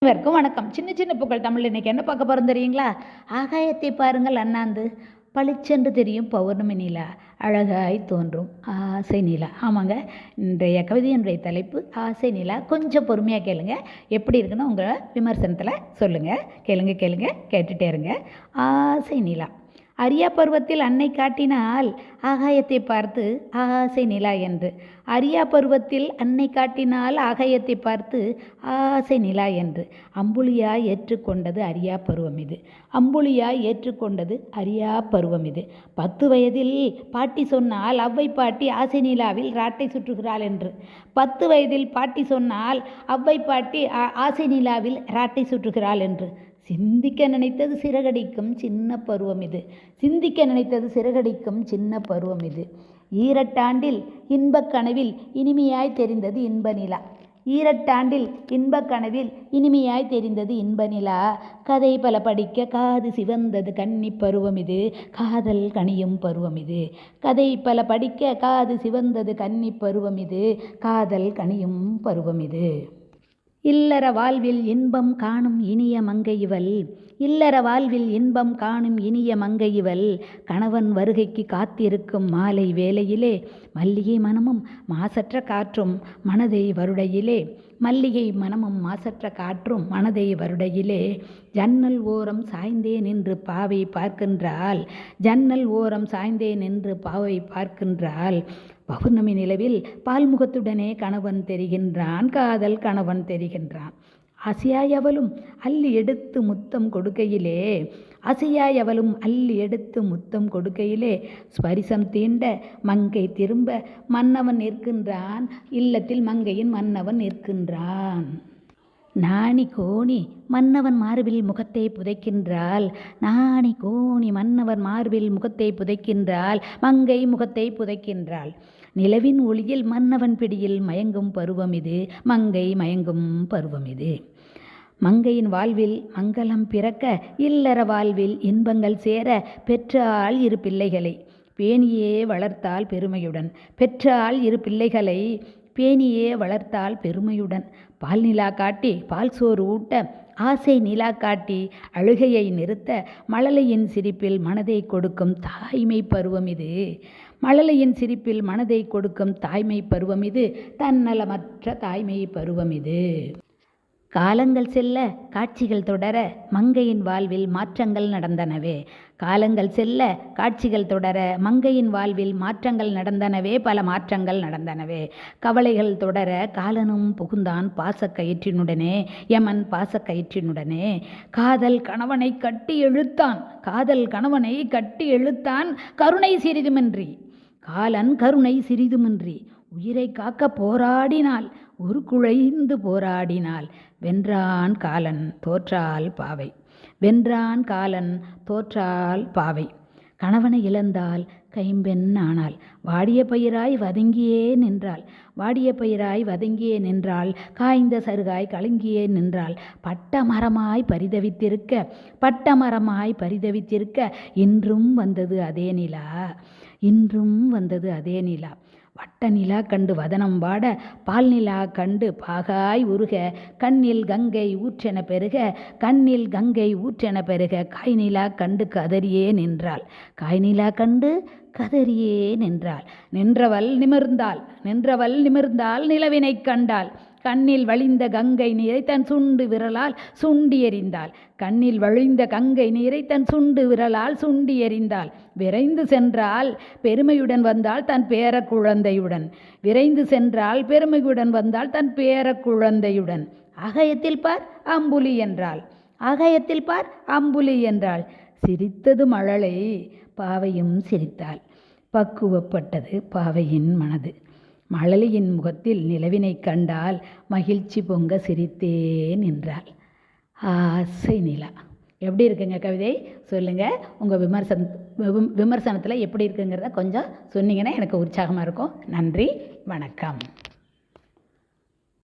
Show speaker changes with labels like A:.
A: அனைவருக்கும் வணக்கம். சின்ன சின்ன பூக்கள் தமிழ் இன்னைக்கு என்ன பார்க்க போகிறோம் தெரியுங்களா? ஆகாயத்தை பாருங்கள் அண்ணாந்து, பளிச்சென்று தெரியும் பௌர்ணமி நிலா, அழகாய் தோன்றும் ஆசை நிலா. ஆமாங்க, இன்றைய கவிதையினுடைய தலைப்பு ஆசை நிலா. கொஞ்சம் பொறுமையாக கேளுங்க, எப்படி இருக்குன்னு உங்கள் விமர்சனத்தில் சொல்லுங்கள். கேளுங்க கேட்டுகிட்டே இருங்க. ஆசை நிலா. அரியா பருவத்தில் அன்னை காட்டினால் ஆகாயத்தை பார்த்து ஆசை நிலா என்று. அரியா பருவத்தில் அன்னை காட்டினால் ஆகாயத்தை பார்த்து ஆசை நிலா என்று. அம்புலியாய் ஏற்றுக்கொண்டது அரியா பருவம் இது. அம்புலியாய் ஏற்றுக்கொண்டது அரியா பருவம் இது. 10 வயதில் பாட்டி சொன்னால் அவ்வை பாட்டி ஆசை நிலாவில் ராட்டை சுற்றுகிறாள் என்று. 10 வயதில் பாட்டி சொன்னால் அவ்வை பாட்டி ஆசை நிலாவில் ராட்டை சுற்றுகிறாள் என்று. சிந்திக்க நினைத்தது சிறகடிக்கும் சின்ன பருவம் இது. சிந்திக்க நினைத்தது சிறகடிக்கும் சின்ன பருவம் இது. ஈரட்டாண்டில் இன்பக் கனவில் இனிமையாய் தெரிந்தது இன்ப நிலா. ஈரட்டாண்டில் இன்பக் கனவில் இனிமையாய் தெரிந்தது இன்ப நிலா. கதை பல படிக்க காது சிவந்தது கன்னி பருவம் இது. காதல் கனியும் பருவம் இது. கதை பல படிக்க காது சிவந்தது கன்னி பருவம் இது. காதல் கனியும் பருவம் இது. இல்லற வாழ்வில் இன்பம் காணும் இனிய மங்கை இவள். இல்லற வாழ்வில் இன்பம் காணும் இனிய மங்கை இவள். கணவன் வருகைக்கு காத்திருக்கும் மாலை வேளையிலே மல்லிகை மனமும் மாசற்ற காற்றும் மனதை வருடையிலே. மல்லிகை மனமும் மாசற்ற காற்றும் மனதை வருடையிலே. ஜன்னல் ஓரம் சாய்ந்தே நின்று பாவை பார்க்கின்றாள். ஜன்னல் ஓரம் சாய்ந்தே நின்று பாவை பார்க்கின்றாள். பௌர்ணமி நிலவில் பால்முகத்துடனே கணவன் தெரிகின்றான். காதல் கணவன் தெரிகின்றான். ஆசையாய் அவளும் அள்ளி எடுத்து முத்தம் கொடுக்கையிலே. ஆசையாய் அவளும் அள்ளி எடுத்து முத்தம் கொடுக்கையிலே. ஸ்பரிசம் தீண்ட மங்கை திரும்ப மன்னவன் நிற்கின்றான். இல்லத்தில் மங்கையின் மன்னவன் நிற்கின்றான். நாணி கோணி மன்னவன் மார்பில் முகத்தை புதைக்கின்றாள். நாணி கோணி மன்னவன் மார்பில் முகத்தை புதைக்கின்றாள். மங்கை முகத்தை புதைக்கின்றாள். நிலவின் ஒளியில் மன்னவன் பிடியில் மயங்கும் பருவம் இது. மங்கை மயங்கும் பருவம் இது. மங்கையின் வாழ்வில் மங்களம் பிறக்க இல்லற வாழ்வில் இன்பங்கள் சேர பெற்றாள் 2 பிள்ளைகளை. பேணியே வளர்த்தாள் பெருமையுடன். பெற்றாள் 2 பிள்ளைகளை பேணியே வளர்த்தாள் பெருமையுடன். பால் நிலா காட்டி பால் சோறு ஊட்ட ஆசை நிலா காட்டி அழுகையை நிறுத்த மழலையின் சிரிப்பில் மனதை கொடுக்கும் தாய்மை பருவம் இது. மழலையின் சிரிப்பில் மனதை கொடுக்கும் தாய்மை பருவம் இது. தன்னலமற்ற தாய்மை பருவம் இது. காலங்கள் செல்ல காட்சிகள் தொடர மங்கையின் வாழ்வில் மாற்றங்கள் நடந்தனவே. காலங்கள் செல்ல காட்சிகள் தொடர மங்கையின் வாழ்வில் மாற்றங்கள் நடந்தனவே. பல மாற்றங்கள் நடந்தனவே. கவலைகள் தொடர காலனும் புகுந்தான் பாசக்கயிற்றினுடனே. யமன் பாசக்கயிற்றினுடனே. காதல் கணவனை கட்டி இழுத்தான். காதல் கணவனை கட்டி இழுத்தான் கருணை சிறிதுமின்றி. காலன் கருணை சிறிதுமின்றி. உயிரை காக்க போராடினாள் உருக்குழைந்து போராடினாள். வென்றான் காலன் தோற்றால் பாவை. வென்றான் காலன் தோற்றால் பாவை. கணவனை இழந்தால் கைம்பெண் ஆனாள். வாடிய பயிராய் வதங்கியே நின்றாள். வாடிய பயிராய் வதங்கியே நின்றாள். காய்ந்த சருகாய் கலங்கியே நின்றாள். பட்ட மரமாய் பரிதவித்திருக்க பட்ட மரமாய் பரிதவித்திருக்க இன்றும் வந்தது அதே நிலா. இன்றும் வந்தது அதே நிலா. வட்ட நிலா கண்டு வதனம் வாட பால் நிலா கண்டு பாகாய் உருக கண்ணில் கங்கை ஊற்றென பெருக கண்ணில் கங்கை ஊற்றென பெருக காய் நிலா கண்டு கதறியே நின்றாள். காய் நிலா கண்டு கதறியே நின்றாள். நின்றவள் நிமிர்ந்தாள். நின்றவள் நிமிர்ந்தாள் நிலவினை கண்டாள். கண்ணில் வழிந்த கங்கை நீரை தன் சுண்டு விரலால் சுண்டி எறிந்தாள். கண்ணில் வழிந்த கங்கை நீரை தன் சுண்டு விரலால் சுண்டி எறிந்தாள். விரைந்து சென்றால் பெருமையுடன் வந்தாள் தன் பேர குழந்தையுடன். விரைந்து சென்றால் பெருமையுடன் வந்தாள் தன் பேர குழந்தையுடன். ஆகாயத்தில் பார் அம்புலி என்றாள். ஆகாயத்தில் பார் அம்புலி என்றாள். சிரித்தது மழலை பாவையும் சிரித்தாள். பக்குவப்பட்டது பாவையின் மனது. மழலையின் முகத்தில் நிலவினை கண்டால் மகிழ்ச்சி பொங்க சிரித்தேன் என்றாள். ஆசை நிலா. எப்படி இருக்குங்க கவிதை? சொல்லுங்கள். உங்கள் விமர்சனத்தில் எப்படி இருக்குங்கிறத கொஞ்சம் சொன்னீங்கன்னா எனக்கு உற்சாகமாக இருக்கும். நன்றி, வணக்கம்.